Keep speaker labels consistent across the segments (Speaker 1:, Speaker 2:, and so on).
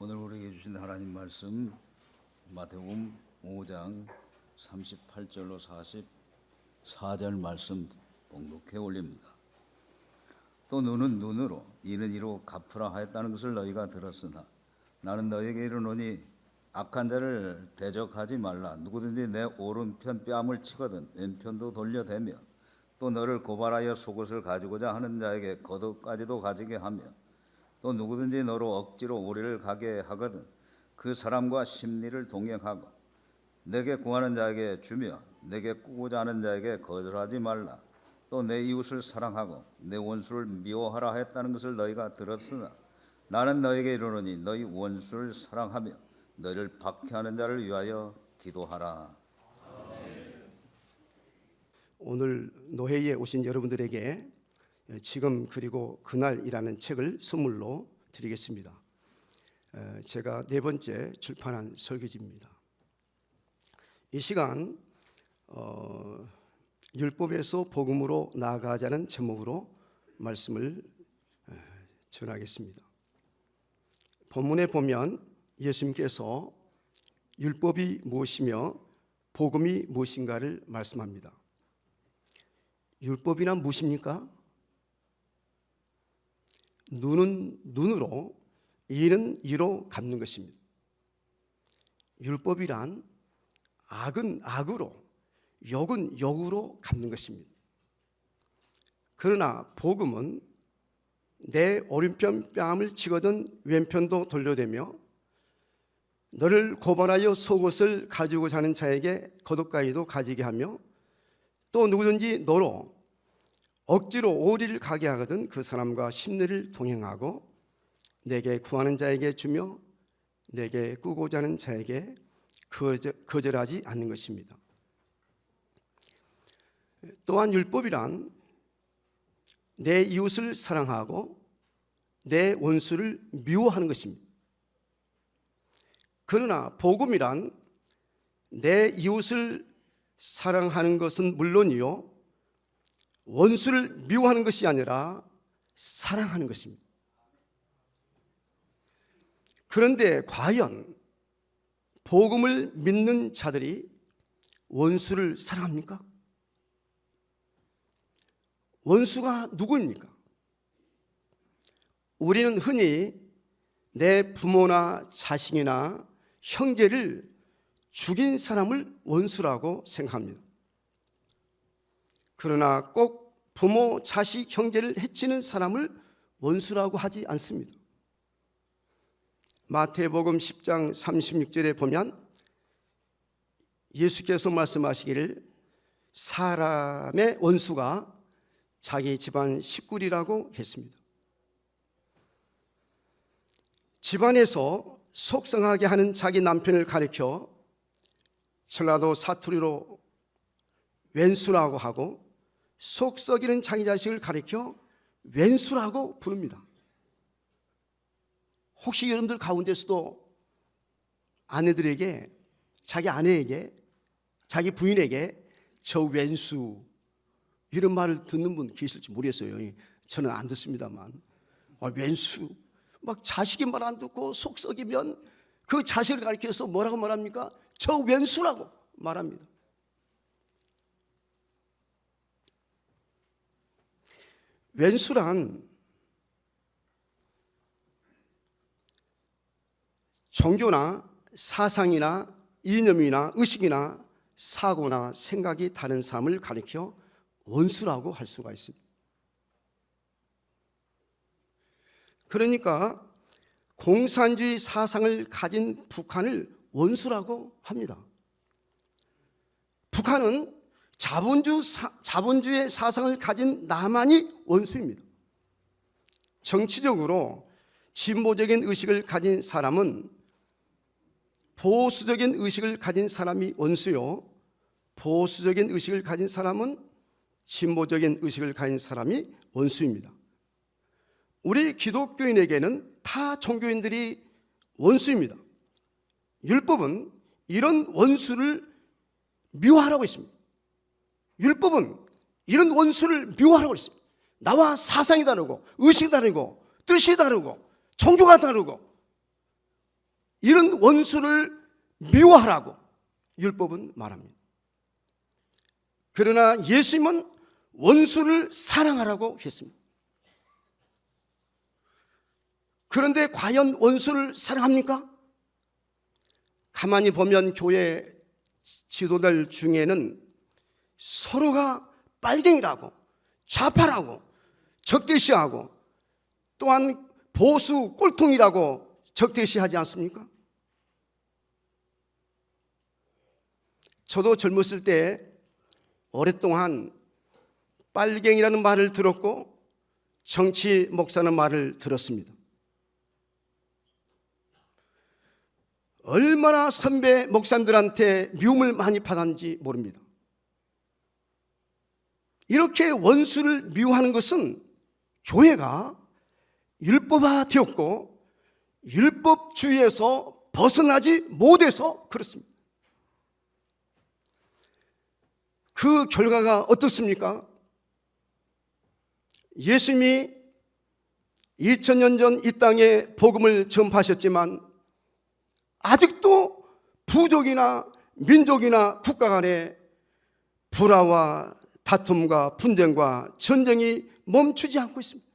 Speaker 1: 오늘 우리에게 주신 하나님 말씀 마태복음 5장 38절로 44절 말씀 봉독해 올립니다. 또 눈은 눈으로 이는 이로 갚으라 하였다는 것을 너희가 들었으나 나는 너희에게 이르노니 악한 자를 대적하지 말라. 누구든지 내 오른편 뺨을 치거든 왼편도 돌려대며 또 너를 고발하여 속옷을 가지고자 하는 자에게 겉옷까지도 가지게 하며 또 누구든지 너로 억지로 오리를 가게 하거든 그 사람과 심리를 동행하고 내게 구하는 자에게 주며 내게 꾸고자 하는 자에게 거절하지 말라. 또 내 이웃을 사랑하고 내 원수를 미워하라 하였다는 것을 너희가 들었으나 나는 너희에게 이르노니 너희 원수를 사랑하며 너희를 박해하는 자를 위하여 기도하라.
Speaker 2: 오늘 노회에 오신 여러분들에게 지금 그리고 그날이라는 책을 선물로 드리겠습니다. 제가 네 번째 출판한 설교지입니다. 이 시간 율법에서 복음으로 나아가자는 제목으로 말씀을 전하겠습니다. 본문에 보면 예수님께서 율법이 무엇이며 복음이 무엇인가를 말씀합니다. 율법이란 무엇입니까? 눈은 눈으로, 이는 이로 갚는 것입니다. 율법이란 악은 악으로, 욕은 욕으로 갚는 것입니다. 그러나 복음은 내 오른편 뺨을 치거든 왼편도 돌려대며 너를 고발하여 속옷을 가지고 자는 자에게 겉옷가지도 가지게 하며 또 누구든지 너로 억지로 오리를 가게 하거든 그 사람과 심리를 동행하고 내게 구하는 자에게 주며 내게 꾸고자 하는 자에게 거절하지 않는 것입니다. 또한 율법이란 내 이웃을 사랑하고 내 원수를 미워하는 것입니다. 그러나 복음이란 내 이웃을 사랑하는 것은 물론이요 원수를 미워하는 것이 아니라 사랑하는 것입니다. 그런데 과연 복음을 믿는 자들이 원수를 사랑합니까? 원수가 누구입니까? 우리는 흔히 내 부모나 자식이나 형제를 죽인 사람을 원수라고 생각합니다. 그러나 꼭 부모, 자식, 형제를 해치는 사람을 원수라고 하지 않습니다. 마태복음 10장 36절에 보면 예수께서 말씀하시기를 사람의 원수가 자기 집안 식구리라고 했습니다. 집안에서 속상하게 하는 자기 남편을 가리켜 전라도 사투리로 왼수라고 하고 속 썩이는 자기 자식을 가리켜 왼수라고 부릅니다. 혹시 여러분들 가운데서도 아내들에게 자기 아내에게 자기 부인에게 저 왼수 이런 말을 듣는 분 계실지 모르겠어요. 저는 안 듣습니다만 왼수 막 자식이 말 안 듣고 속 썩이면 그 자식을 가리켜서 뭐라고 말합니까? 저 왼수라고 말합니다. 왼수란 종교나 사상이나 이념이나 의식이나 사고나 생각이 다른 사람을 가리켜 원수라고 할 수가 있습니다. 그러니까 공산주의 사상을 가진 북한을 원수라고 합니다. 북한은 자본주의 사상을 가진 남한이 원수입니다. 정치적으로 진보적인 의식을 가진 사람은 보수적인 의식을 가진 사람이 원수요, 보수적인 의식을 가진 사람은 진보적인 의식을 가진 사람이 원수입니다. 우리 기독교인에게는 타 종교인들이 원수입니다. 율법은 이런 원수를 미워하라고 했습니다. 율법은 이런 원수를 미워하라고 했습니다. 나와 사상이 다르고 의식이 다르고 뜻이 다르고 종교가 다르고 이런 원수를 미워하라고 율법은 말합니다. 그러나 예수님은 원수를 사랑하라고 했습니다. 그런데 과연 원수를 사랑합니까? 가만히 보면 교회 지도들 중에는 서로가 빨갱이라고, 좌파라고, 적대시하고, 또한 보수 꼴통이라고 적대시하지 않습니까? 저도 젊었을 때 오랫동안 빨갱이라는 말을 들었고 정치 목사는 말을 들었습니다. 얼마나 선배 목사님들한테 미움을 많이 받았는지 모릅니다. 이렇게 원수를 미워하는 것은 교회가 율법화되었고 율법주의에서 벗어나지 못해서 그렇습니다. 그 결과가 어떻습니까? 예수님이 2000년 전 이 땅에 복음을 전파하셨지만 아직도 부족이나 민족이나 국가 간에 불화와 다툼과 분쟁과 전쟁이 멈추지 않고 있습니다.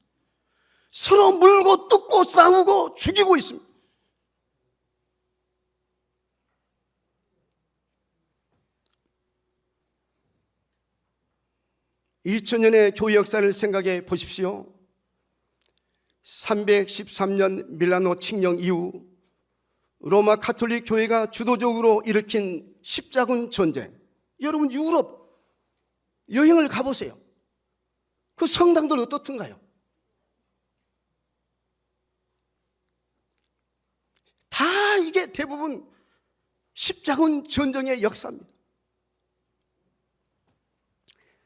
Speaker 2: 서로 물고 뜯고 싸우고 죽이고 있습니다. (2000년의) 교회 역사를 생각해 보십시오. 313년 밀라노 칙령 이후 로마 가톨릭 교회가 주도적으로 일으킨 십자군 전쟁. 여러분 유럽 여행을 가보세요. 그 성당들 어떻던가요? 다 이게 대부분 십자군 전쟁의 역사입니다.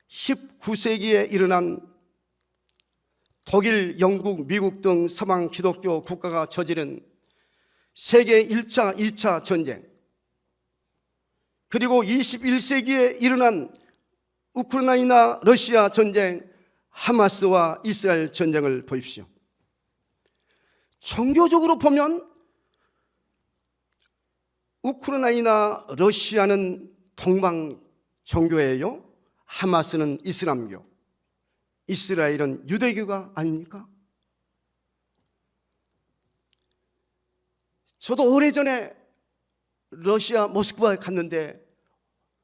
Speaker 2: 19세기에 일어난 독일, 영국, 미국 등 서방 기독교 국가가 저지른 세계 1차, 2차 전쟁, 그리고 21세기에 일어난 우크라이나 러시아 전쟁, 하마스와 이스라엘 전쟁을 보십시오. 종교적으로 보면 우크라이나 러시아는 동방 종교예요. 하마스는 이슬람교, 이스라엘은 유대교가 아닙니까? 저도 오래전에 러시아 모스크바에 갔는데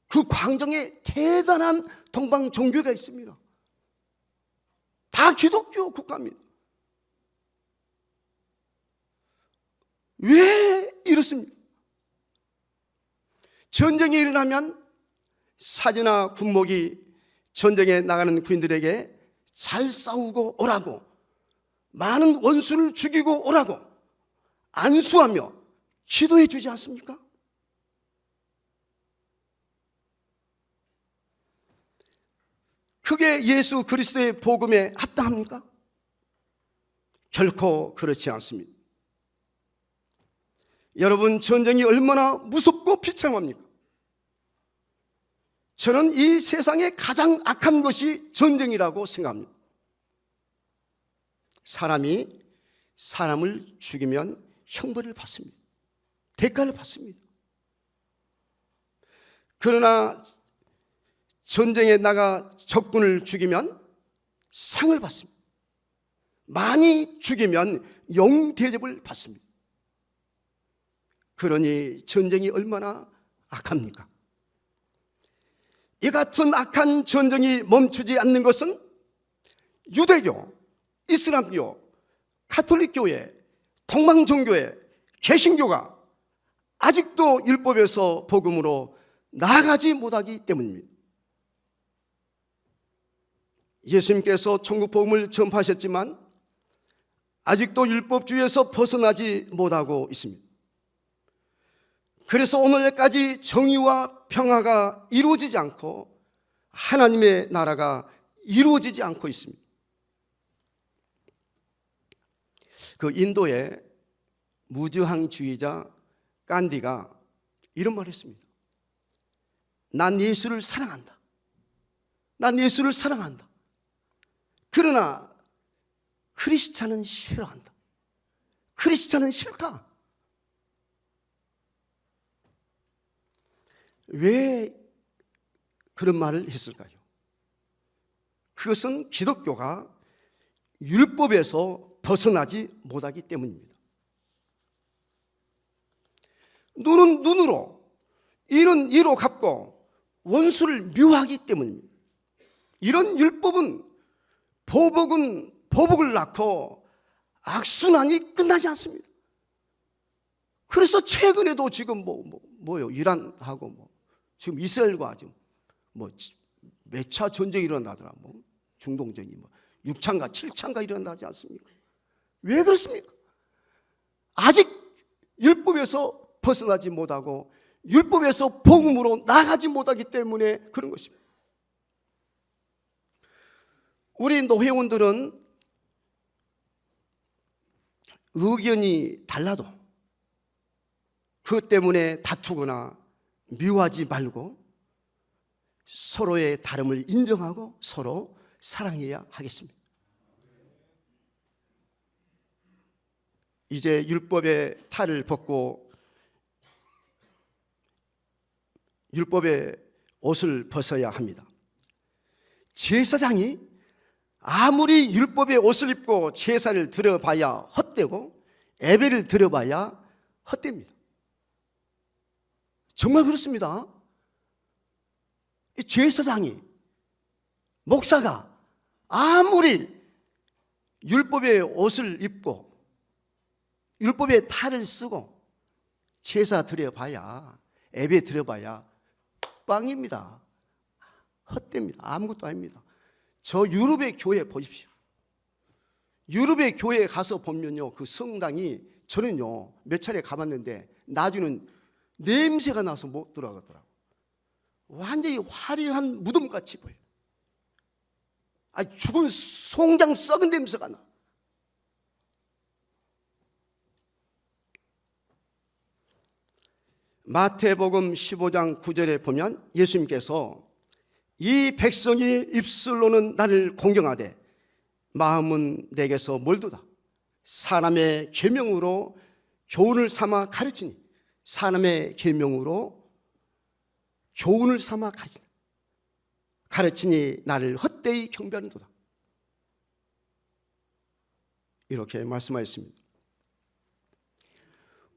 Speaker 2: 그 광장에 대단한 동방 종교가 있습니다. 다 기독교 국가입니다. 왜 이렇습니까? 전쟁이 일어나면 사제나 군목이 전쟁에 나가는 군인들에게 잘 싸우고 오라고, 많은 원수를 죽이고 오라고 안수하며 기도해 주지 않습니까? 그게 예수 그리스도의 복음에 합당합니까? 결코 그렇지 않습니다. 여러분, 전쟁이 얼마나 무섭고 비참합니까? 저는 이 세상에 가장 악한 것이 전쟁이라고 생각합니다. 사람이 사람을 죽이면 형벌을 받습니다. 대가를 받습니다. 그러나 전쟁에 나가 적군을 죽이면 상을 받습니다. 많이 죽이면 영대접을 받습니다. 그러니 전쟁이 얼마나 악합니까? 이 같은 악한 전쟁이 멈추지 않는 것은 유대교, 이슬람교, 가톨릭교회, 동방종교회, 개신교가 아직도 율법에서 복음으로 나아가지 못하기 때문입니다. 예수님께서 천국 복음을 전파하셨지만 아직도 율법주의에서 벗어나지 못하고 있습니다. 그래서 오늘까지 정의와 평화가 이루어지지 않고 하나님의 나라가 이루어지지 않고 있습니다. 그 인도의 무저항주의자 간디가 이런 말을 했습니다. 난 예수를 사랑한다. 난 예수를 사랑한다. 그러나 크리스찬은 싫어한다. 크리스찬은 싫다. 왜 그런 말을 했을까요? 그것은 기독교가 율법에서 벗어나지 못하기 때문입니다. 눈은 눈으로, 이는 이로 갚고 원수를 미워하기 때문입니다. 이런 율법은 보복은 보복을 낳고 악순환이 끝나지 않습니다. 그래서 최근에도 지금 뭐요? 이란하고 지금 이스라엘과 지금 몇 차 전쟁이 일어나더라. 중동전이 6차인가 7차인가 일어나지 않습니까? 왜 그렇습니까? 아직 율법에서 벗어나지 못하고 율법에서 복음으로 나가지 못하기 때문에 그런 것입니다. 우리 노회원들은 의견이 달라도 그것 때문에 다투거나 미워하지 말고 서로의 다름을 인정하고 서로 사랑해야 하겠습니다. 이제 율법의 탈을 벗고 율법의 옷을 벗어야 합니다. 제사장이 아무리 율법의 옷을 입고 제사를 드려봐야 헛되고 예배를 드려봐야 헛됩니다. 정말 그렇습니다. 이 제사장이, 목사가 아무리 율법의 옷을 입고 율법의 탈을 쓰고 제사 드려봐야, 예배 드려봐야 빵입니다. 헛됩니다. 아무것도 아닙니다. 저 유럽의 교회 보십시오. 유럽의 교회에 가서 보면요, 그 성당이, 저는요 몇 차례 가봤는데 나중에는 냄새가 나서 못 들어가더라고요. 완전히 화려한 무덤같이 보여요. 죽은 송장 썩은 냄새가 나. 마태복음 15장 9절에 보면 예수님께서 이 백성이 입술로는 나를 공경하되 마음은 내게서 멀도다. 사람의 계명으로 교훈을 삼아 가르치니, 사람의 계명으로 교훈을 삼아 가르치니 나를 헛되이 경배하는도다. 이렇게 말씀하셨습니다.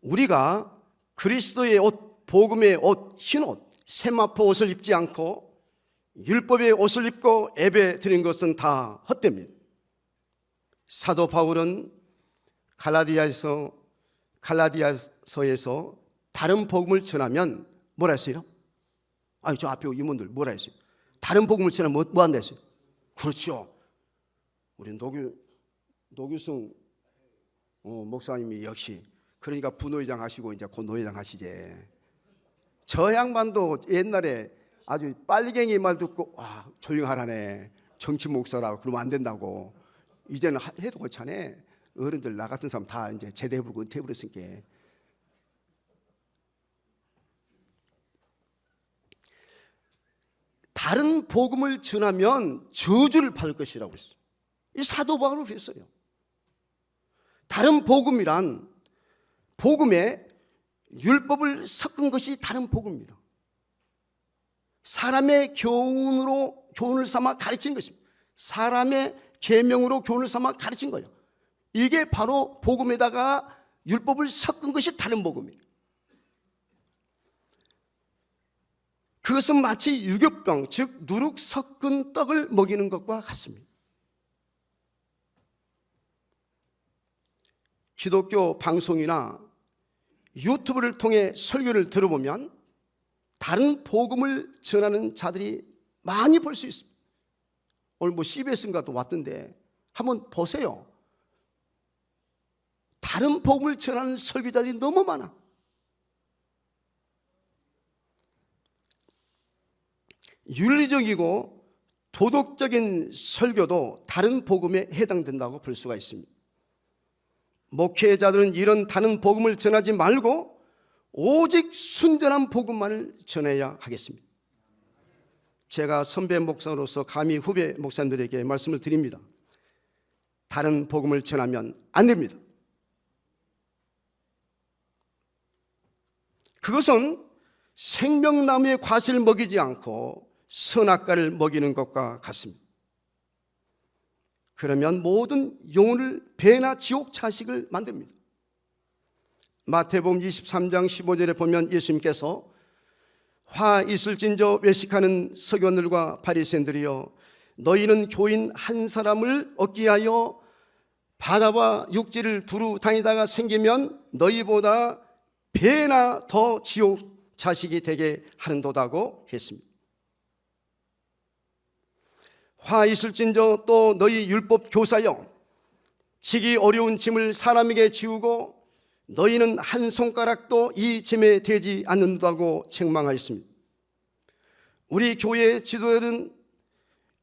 Speaker 2: 우리가 그리스도의 옷, 복음의 옷, 흰옷, 세마포 옷을 입지 않고 율법의 옷을 입고 예배 드리는 것은 다 헛됩니다. 사도 바울은 갈라디아서에서 다른 복음을 전하면 뭐라 했어요? 저 앞에 임원들 뭐라 했어요? 다른 복음을 전하면 뭐 한다 했어요? 그렇죠. 우리 노규승 목사님이 역시, 그러니까 부노회장 하시고 이제 곧 노회장 하시지. 저 양반도 옛날에 아주 빨갱이 말 듣고 조용하라네, 정치 목사라고 그러면 안 된다고. 이제는 해도 괜찮아. 어른들 나 같은 사람 다 이제 제대부르고 은퇴해버렸으니까. 다른 복음을 전하면 저주를 받을 것이라고 했어요. 이 사도 바울은 그랬어요. 다른 복음이란 복음에 율법을 섞은 것이 다른 복음입니다. 사람의 교훈을 삼아 가르치는 것입니다. 사람의 계명으로 교훈을 삼아 가르친 거예요. 이게 바로 복음에다가 율법을 섞은 것이 다른 복음이에요. 그것은 마치 유교병, 즉 누룩 섞은 떡을 먹이는 것과 같습니다. 기독교 방송이나 유튜브를 통해 설교를 들어보면 다른 복음을 전하는 자들이 많이 볼 수 있습니다. 오늘 CBS인가도 왔던데 한번 보세요. 다른 복음을 전하는 설교자들이 너무 많아. 윤리적이고 도덕적인 설교도 다른 복음에 해당된다고 볼 수가 있습니다. 목회자들은 이런 다른 복음을 전하지 말고 오직 순전한 복음만을 전해야 하겠습니다. 제가 선배 목사로서 감히 후배 목사님들에게 말씀을 드립니다. 다른 복음을 전하면 안 됩니다. 그것은 생명나무의 과실을 먹이지 않고 선악과를 먹이는 것과 같습니다. 그러면 모든 영혼을 배나 지옥 자식을 만듭니다. 마태복음 23장 15절에 보면 예수님께서 화 있을진저 외식하는 서기관들과 바리새인들이여, 너희는 교인 한 사람을 얻기 위하여 바다와 육지를 두루 다니다가 생기면 너희보다 배나 더 지옥 자식이 되게 하는도다고 했습니다. 화 있을진저 또 너희 율법 교사여, 지기 어려운 짐을 사람에게 지우고 너희는 한 손가락도 이 짐에 대지 않는다고 책망하였습니다. 우리 교회 지도자들은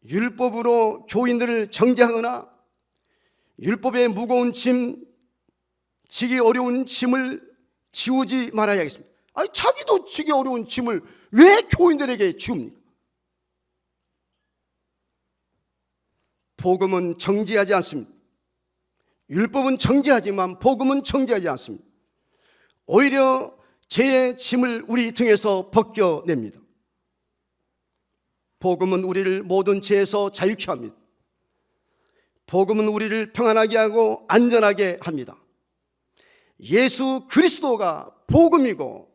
Speaker 2: 율법으로 교인들을 정죄하거나 율법의 무거운 짐, 지기 어려운 짐을 지우지 말아야겠습니다. 아니, 자기도 지기 어려운 짐을 왜 교인들에게 지웁니까? 복음은 정죄하지 않습니다. 율법은 정죄하지만 복음은 정죄하지 않습니다. 오히려 죄의 짐을 우리 등에서 벗겨냅니다. 복음은 우리를 모든 죄에서 자유케 합니다. 복음은 우리를 평안하게 하고 안전하게 합니다. 예수 그리스도가 복음이고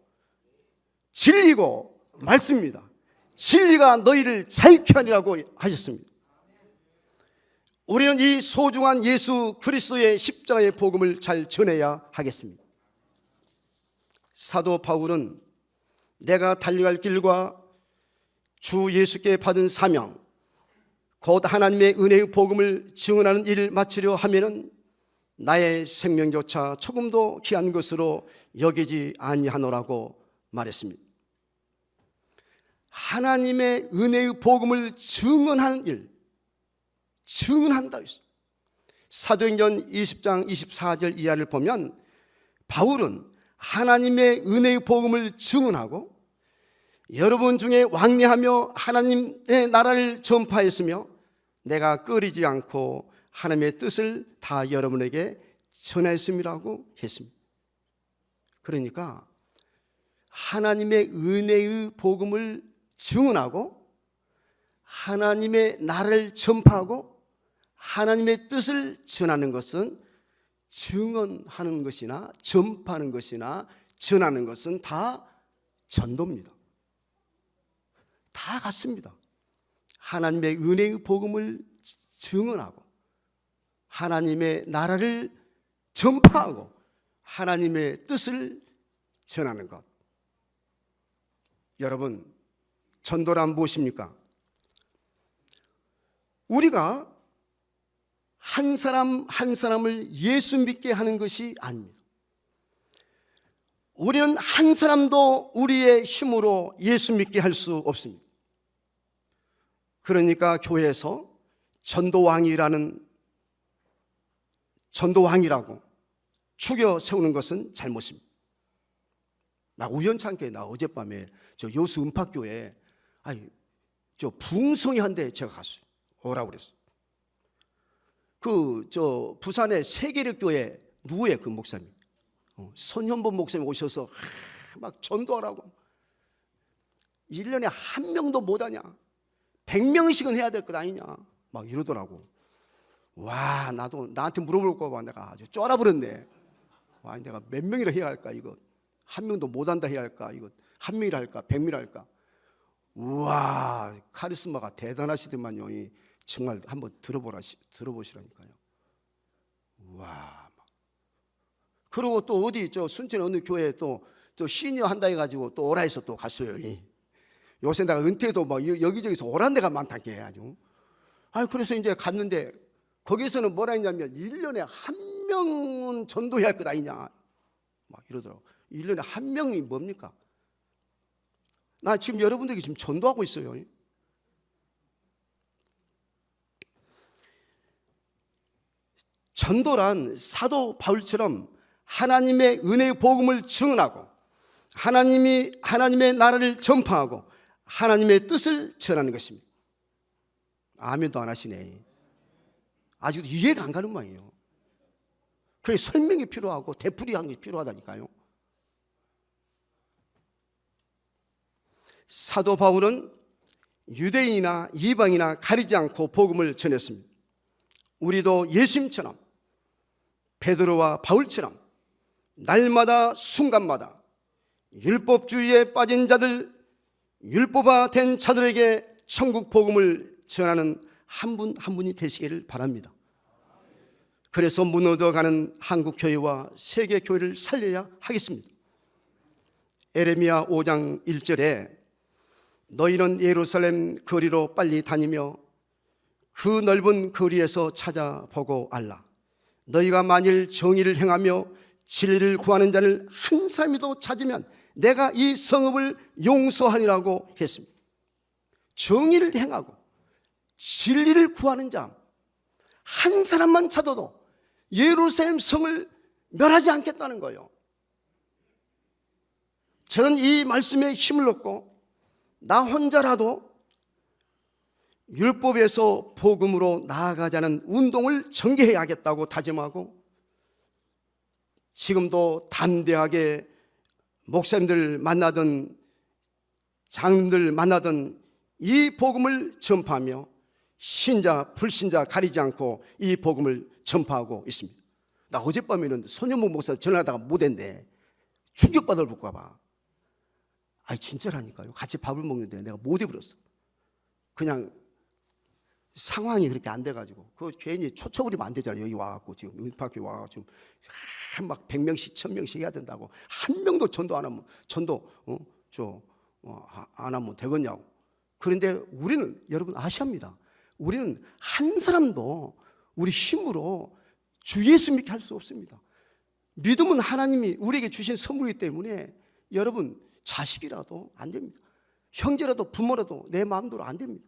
Speaker 2: 진리고 말씀입니다. 진리가 너희를 자유케 하리라고 하셨습니다. 우리는 이 소중한 예수 그리스도의 십자가의 복음을 잘 전해야 하겠습니다. 사도 바울은 내가 달려갈 길과 주 예수께 받은 사명, 곧 하나님의 은혜의 복음을 증언하는 일을 마치려 하면은 나의 생명조차 조금도 귀한 것으로 여기지 아니하노라고 말했습니다. 하나님의 은혜의 복음을 증언하는 일, 증언한다 했습니다. 사도행전 20장 24절 이하를 보면 바울은 하나님의 은혜의 복음을 증언하고 여러분 중에 왕래하며 하나님의 나라를 전파했으며 내가 꺼리지 않고 하나님의 뜻을 다 여러분에게 전했음이라고 했습니다. 그러니까 하나님의 은혜의 복음을 증언하고 하나님의 나라를 전파하고 하나님의 뜻을 전하는 것은 증언하는 것이나 전파하는 것이나 전하는 것은 다 전도입니다. 다 같습니다. 하나님의 은혜의 복음을 증언하고 하나님의 나라를 전파하고 하나님의 뜻을 전하는 것. 여러분, 전도란 무엇입니까? 우리가 한 사람 한 사람을 예수 믿게 하는 것이 아닙니다. 우리는 한 사람도 우리의 힘으로 예수 믿게 할 수 없습니다. 그러니까 교회에서 전도왕이라고 추겨 세우는 것은 잘못입니다. 나 우연찮게 어젯밤에 저 여수 은팍교회 저 부흥성이 한데 제가 갔어요. 오라고 그랬어요. 부산의 세계력교회 누구예요? 그 목사님 선현범 목사님 오셔서 막 전도하라고 1년에 한 명도 못 하냐 100명씩은 해야 될 것 아니냐 막 이러더라고. 와, 나도 나한테 물어볼까 봐 내가 아주 쫄아버렸네. 와, 내가 몇 명이라 해야 할까 이거 한 명도 못 한다 해야 할까 이거 한 명이라 할까 100명이라 할까. 우와, 카리스마가 대단하시더만요. 정말 한번 들어보시라니까요. 와. 그리고 또 어디 순천 어느 교회에 또 시니어 한다 해가지고 또 오라 해서 또 갔어요. 요새 내가 은퇴도 막 여기저기서 오란 데가 많다게 아주. 그래서 이제 갔는데 거기서는 뭐라 했냐면 1년에 한 명은 전도해야 할 것 아니냐 막 이러더라고. 1년에 한 명이 뭡니까? 나 지금 여러분들에게 지금 전도하고 있어요. 전도란 사도 바울처럼 하나님의 은혜의 복음을 증언하고 하나님의 나라를 전파하고 하나님의 뜻을 전하는 것입니다. 아멘도 안 하시네. 아직도 이해가 안 가는 모양이에요. 그래서 설명이 필요하고 되풀이하는 게 필요하다니까요. 사도 바울은 유대인이나 이방이나 가리지 않고 복음을 전했습니다. 우리도 예수님처럼, 베드로와 바울처럼 날마다 순간마다 율법주의에 빠진 자들, 율법화 된 자들에게 천국 복음을 전하는 한 분 한 분이 되시기를 바랍니다. 그래서 무너져가는 한국 교회와 세계 교회를 살려야 하겠습니다. 에레미야 5장 1절에 너희는 예루살렘 거리로 빨리 다니며 그 넓은 거리에서 찾아보고 알라. 너희가 만일 정의를 행하며 진리를 구하는 자를 한 사람이도 찾으면 내가 이 성읍을 용서하리라고 했습니다. 정의를 행하고 진리를 구하는 자 한 사람만 찾아도 예루살렘 성을 멸하지 않겠다는 거예요. 저는 이 말씀에 힘을 얻고 나 혼자라도 율법에서 복음으로 나아가자는 운동을 전개해야겠다고 다짐하고, 지금도 담대하게 목사님들 만나든 장님들 만나든 이 복음을 전파하며 신자 불신자 가리지 않고 이 복음을 전파하고 있습니다. 나 어젯밤에는 손현목 목사 전화하다가 못했네. 충격받을 볼까 봐. 아니 진짜라니까요. 같이 밥을 먹는데 내가 못 입었어. 그냥 상황이 그렇게 안 돼가지고 그 괜히 초쳐버리면 안 되잖아요. 여기 와갖고 지금 은파교에 와가지고 막 100명씩 1000명씩 해야 된다고. 한 명도 전도 안 하면 안 하면 되겠냐고. 그런데 우리는 여러분 아시합니다. 우리는 한 사람도 우리 힘으로 주 예수 믿게 할 수 없습니다. 믿음은 하나님이 우리에게 주신 선물이기 때문에 여러분 자식이라도 안 됩니다. 형제라도 부모라도 내 마음대로 안 됩니다.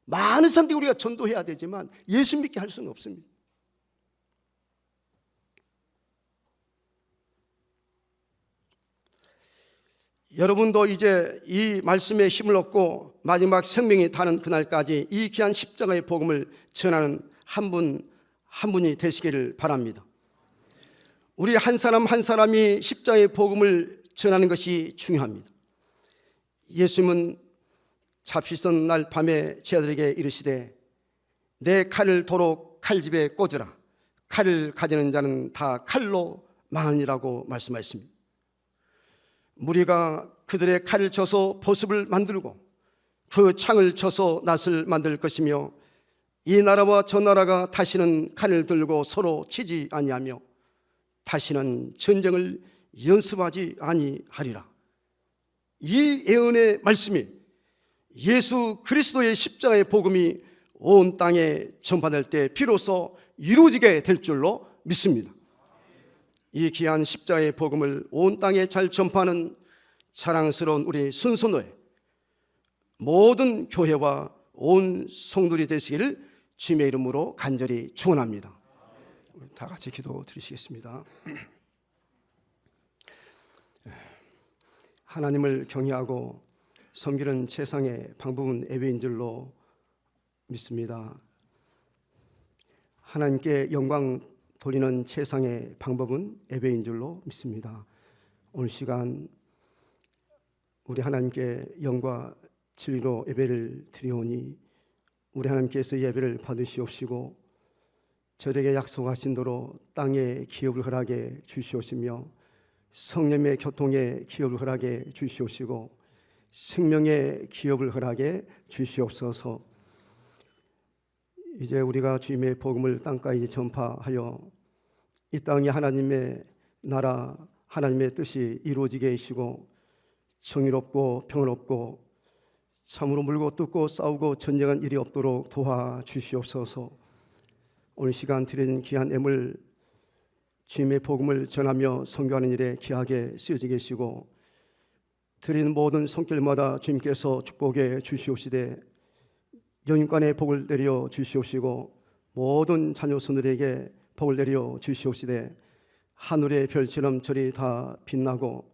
Speaker 2: 많은 사람들이 우리가 전도해야 되지만 예수 믿게 할 수는 없습니다. 여러분도 이제 이 말씀에 힘을 얻고 마지막 생명이 다는 그날까지 이 귀한 십자가의 복음을 전하는 한 분 한 분이 되시기를 바랍니다. 우리 한 사람 한 사람이 십자가의 복음을 전하는 것이 중요합니다. 예수님은 잡히던 날 밤에 제자들에게 이르시되 내 칼을 도로 칼집에 꽂으라. 칼을 가지는 자는 다 칼로 망하니라고 말씀하셨습니다. 무리가 그들의 칼을 쳐서 보습을 만들고 그 창을 쳐서 낫을 만들 것이며 이 나라와 저 나라가 다시는 칼을 들고 서로 치지 아니하며 다시는 전쟁을 연습하지 아니하리라. 이 예언의 말씀이 예수 그리스도의 십자가의 복음이 온 땅에 전파될 때 비로소 이루어지게 될 줄로 믿습니다. 이 귀한 십자가의 복음을 온 땅에 잘 전파하는 자랑스러운 우리 순손노회 모든 교회와 온 성도들이 되시기를 주님의 이름으로 간절히 축원합니다. 다 같이 기도 드리시겠습니다. 하나님을 경외하고 섬기는 세상의 방법은 예배인 줄로 믿습니다. 하나님께 영광 돌리는 세상의 방법은 예배인 줄로 믿습니다. 오늘 시간 우리 하나님께 영과 진리로 예배를 드리오니 우리 하나님께서 예배를 받으시옵시고 저에게 약속하신 대로 땅의 기업을 허락해 주시옵시며 성령의 교통의 기업을 허락해 주시옵시고 생명의 기업을 허락해 주시옵소서. 이제 우리가 주님의 복음을 땅까지 전파하여 이 땅에 하나님의 나라 하나님의 뜻이 이루어지게 하시고 정의롭고 평화롭고 참으로 물고 뜯고 싸우고 전쟁한 일이 없도록 도와주시옵소서. 오늘 시간 드린 귀한 예물 주님의 복음을 전하며 선교하는 일에 귀하게 쓰여지게 하시고 드리는 모든 손길마다 주님께서 축복해 주시옵시되 영육간의 복을 내려 주시옵시고 모든 자녀 손들에게 복을 내려 주시옵시되 하늘의 별처럼 저리 다 빛나고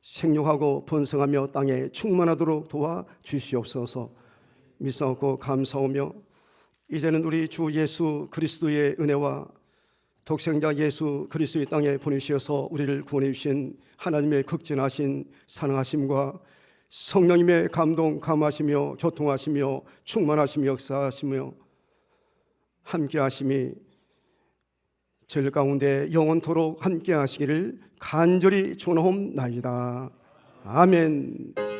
Speaker 2: 생육하고 번성하며 땅에 충만하도록 도와주시옵소서. 믿사옵고 감사하며 이제는 우리 주 예수 그리스도의 은혜와 독생자 예수 그리스도의 땅에 보내주셔서 우리를 구원해 주신 하나님의 극진하신 사랑하심과 성령님의 감동 감하시며 교통하시며 충만하시며 역사하시며 함께하심이 저희 가운데 영원토록 함께하시기를 간절히 축원하옵나이다. 아멘.